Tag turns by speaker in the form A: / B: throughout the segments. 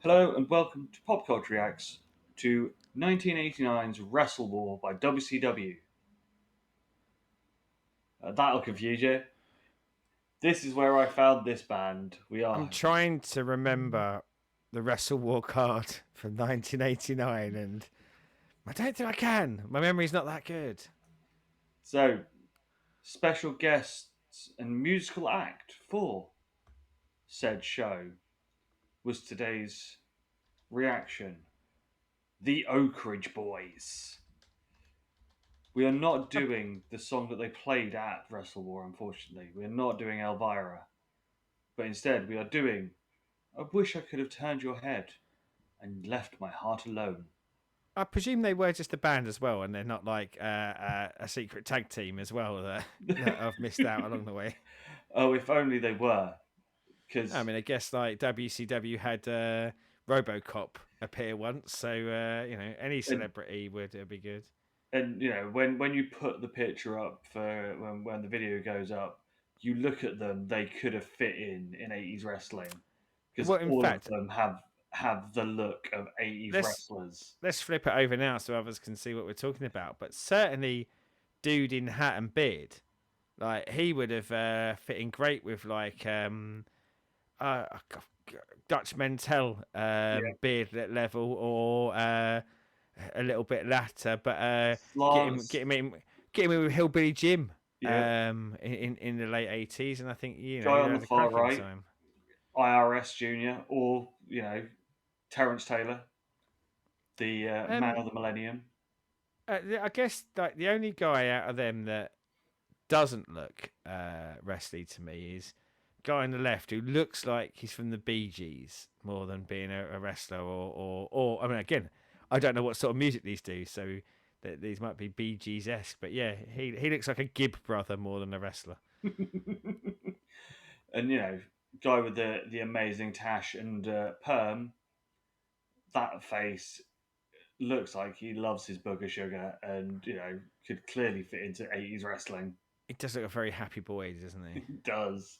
A: Hello and welcome to PopCulture Reacts to 1989's WrestleWar by WCW. That'll confuse you. This is where I found this band.
B: I'm trying to remember the WrestleWar card from 1989, and I don't think I can. My memory's not that good.
A: So, special guests and musical act for said show was today's reaction. The Oak Ridge Boys. We are not doing the song that they played at WrestleWar, unfortunately. We are not doing Elvira. But instead, we are doing I wish I could have turned your head and left my heart alone.
B: I presume they were just a band as well, and they're not like a secret tag team as well that I've missed out along the way.
A: Oh, if only they were. Because
B: I mean, I guess like WCW had RoboCop appear once, so any celebrity would be good.
A: and when you put the picture up for when the video goes up, you look at them. They could have fit in 80s wrestling because
B: Well, in
A: all
B: fact,
A: of them have the look of 80s wrestlers.
B: let's flip it over now so others can see what we're talking about. But certainly, dude in hat and beard, like he would have fit in great with like Dutch Mantel beard level or a little bit latter, but get him in with Hillbilly Jim in the late 80s, and I think
A: Guy on the far right,
B: time.
A: IRS Junior, or Terrence Taylor, the man of the millennium.
B: I guess like the only guy out of them that doesn't look wrestly to me is guy on the left who looks like he's from the Bee Gees more than being a wrestler or I mean, again, I don't know what sort of music these do, so these might be Bee Gees-esque, but yeah, he looks like a Gibb brother more than a wrestler.
A: And guy with the amazing tash and perm, that face looks like he loves his booger sugar and could clearly fit into 80s wrestling.
B: He does look a very happy boy, doesn't he?
A: He does.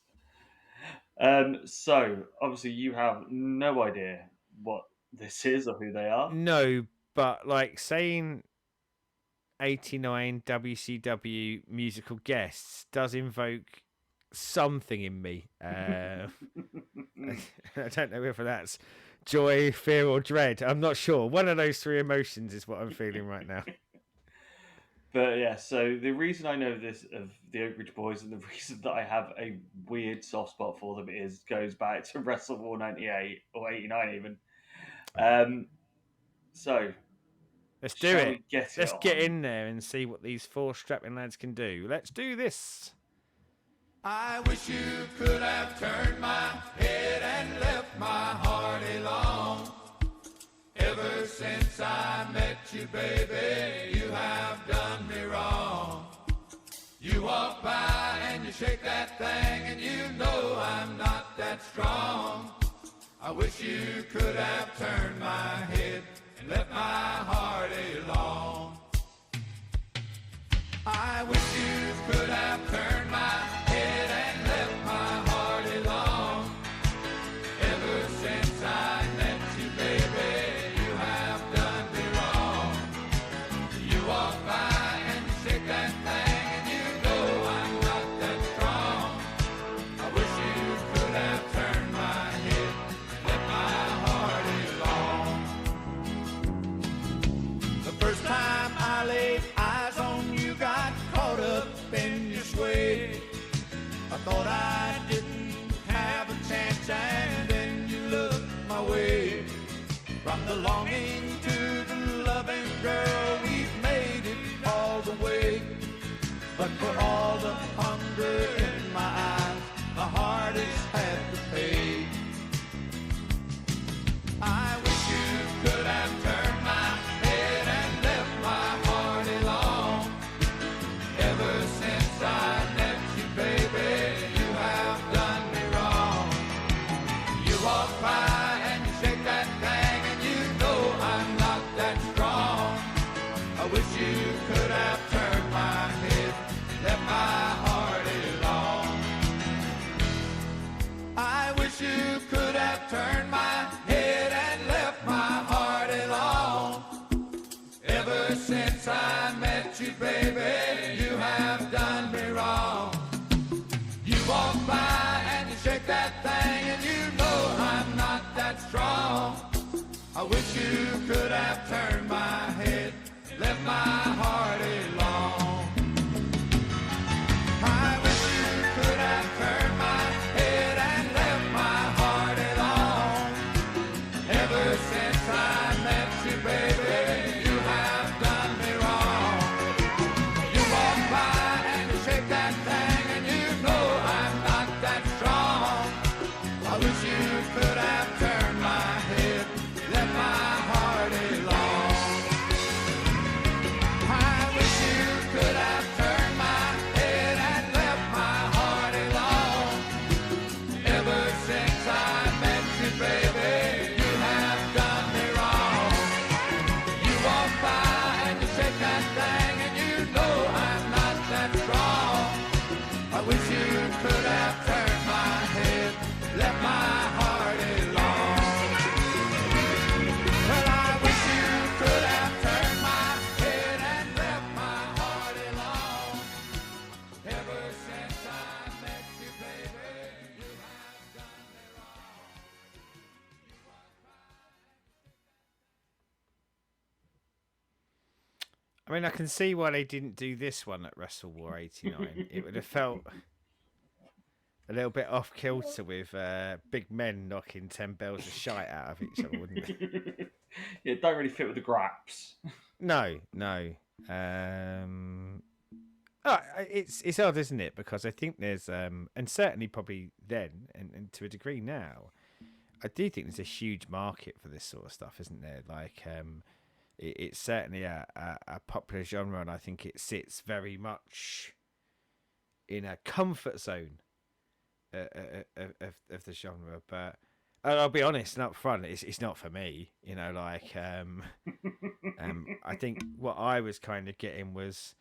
A: So obviously you have no idea what this is or who they are.
B: No, but like saying 89 WCW musical guests does invoke something in me. I don't know whether that's joy, fear, or dread. I'm not sure. One of those three emotions is what I'm feeling right now.
A: But yeah, so the reason I know this of the Oak Ridge Boys and the reason that I have a weird soft spot for them goes back to WrestleWar 98 or 89 even. So
B: let's do it.
A: Let's
B: get in there and see what these four strapping lads can do. Let's do this.
C: I wish you could have turned my head and left my heart alone. Ever since I met you, baby, you have done me wrong. You walk by and you shake that thing and you know I'm not that strong. I wish you could have turned my head and left my heart alone. I wish you could have turned my head and left my heart alone. Ever since I met you, baby, you have done me wrong. You walk by and shake that thing and you know I'm not that strong. I wish you could have turned my head and left my heart alone. The first time I laid eyes on you, got caught up in your sway. I thought I didn't have a chance, and then you looked my way. From the longing to the loving, girl, we've made it all the way. But for all the hunger in my eyes, my heart has had to pay. I wish you could have turned my head and left my heart alone. Ever since I met you, baby, you have done me wrong. You walk by and you shake that thing and you know I'm not that strong. I wish you could have turned my head and left my heart alone. I wish you could have turned my head and Ever since I met you, baby, you have done me wrong. You walk by and you shake that thing, and you know I'm not that strong. I wish you could have turned my head, left my heart alone. I wish you could have turned my head and left my heart alone. Ever since I met you, baby, you have done me wrong. You walk by and you shake that thing, and you know I'm not that strong. I wish you could have turned my head, left my heart alone. I wish you could have turned my head and left my heart alone. Ever since I met you, baby, you have done me wrong. You walk by and you shake that thing, and you know I'm not that strong. I wish you could have turned my head, left my heart alone. Well, I wish you could have turned my head and left my heart alone. Ever since I met you, baby, you have done me wrong.
B: I mean, I can see why they didn't do this one at WrestleWar '89. It would have felt a little bit off kilter with big men knocking 10 bells of shite out of each other, wouldn't it?
A: Yeah, it don't really fit with the graps.
B: No. It's odd, isn't it? Because I think there's, and certainly probably then, and to a degree now, I do think there's a huge market for this sort of stuff, isn't there? Like, it's certainly a popular genre, and I think it sits very much in a comfort zone of the genre. But I'll be honest and up front, it's not for me. You know, like I think what I was kind of getting was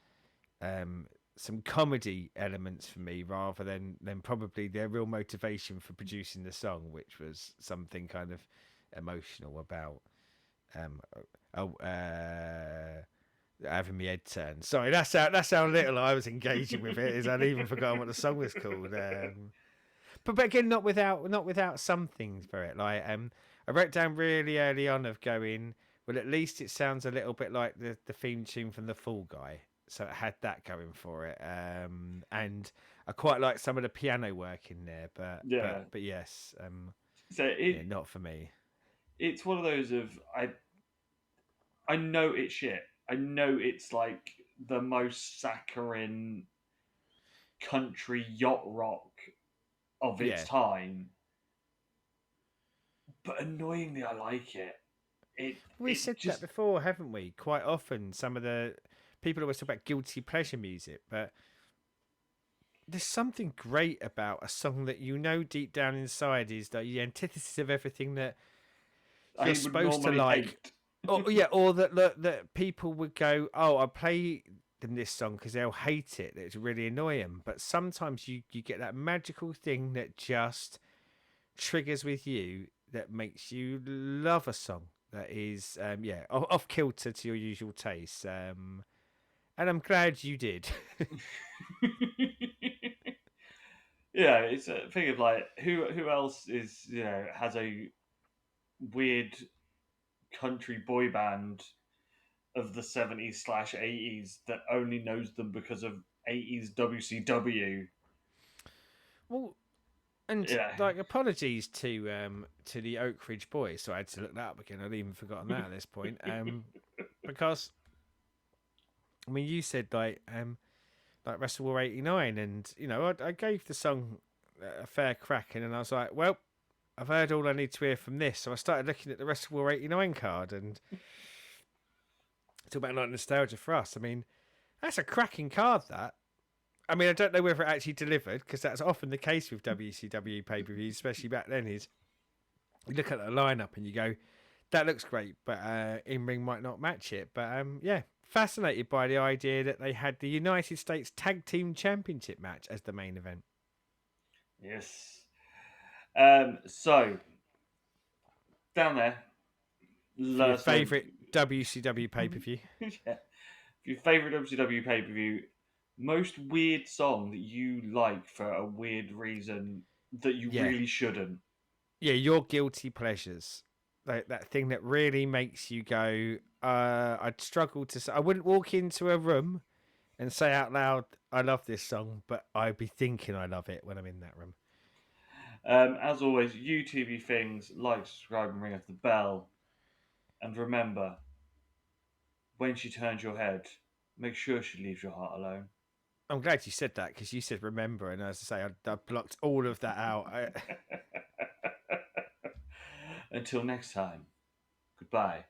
B: some comedy elements for me, rather than probably their real motivation for producing the song, which was something kind of emotional about having my head turned. Sorry, that's how little I was engaging with it. Is I'd even forgotten what the song was called. But again, not without some things for it. Like I wrote down really early on of going, well, at least it sounds a little bit like the theme tune from The Fall Guy. So it had that going for it. And I quite like some of the piano work in there. But yes,
A: So
B: not for me.
A: it's one of those of I know it's shit. I know it's like the most saccharine country yacht rock of its time. But annoyingly, I like it.
B: We said that before, haven't we? Quite often, some of the people always talk about guilty pleasure music, but there's something great about a song that you know deep down inside is the antithesis of everything that you're supposed to like. Or that people would go, oh, I'll play them this song because they'll hate it. It's really annoying. But sometimes you get that magical thing that just triggers with you that makes you love a song that is, off kilter to your usual taste. And I'm glad you did.
A: Yeah, it's a thing of like who else is has a weird country boy band of the 70s/80s that only knows them because of 80s WCW.
B: Well, and like apologies to the Oak Ridge Boys, so I had to look that up again. I'd even forgotten that at this point. Because I mean, you said like WrestleWar '89, and I gave the song a fair crack, and then I was like, well, I've heard all I need to hear from this, so I started looking at the WrestleWar '89 card, and talk about like nostalgia for us. I mean, that's a cracking card. That. I mean, I don't know whether it actually delivered, because that's often the case with WCW pay-per-views, especially back then. Is you look at the lineup and you go, that looks great, but in ring might not match it. But fascinated by the idea that they had the United States Tag Team Championship match as the main event.
A: Yes. So down there,
B: your favourite WCW pay per view.
A: Yeah. Your favourite WCW pay per view, most weird song that you like for a weird reason that you
B: Yeah,
A: really shouldn't.
B: yeah, your guilty pleasures. That thing that really makes you go, I'd struggle to say. I wouldn't walk into a room and say out loud, I love this song, but I'd be thinking I love it when I'm in that room.
A: As always, YouTube things, like, subscribe, and ring up the bell. And remember, when she turns your head, make sure she leaves your heart alone.
B: I'm glad you said that because you said remember, and as I say, I blocked all of that out.
A: Until next time, goodbye.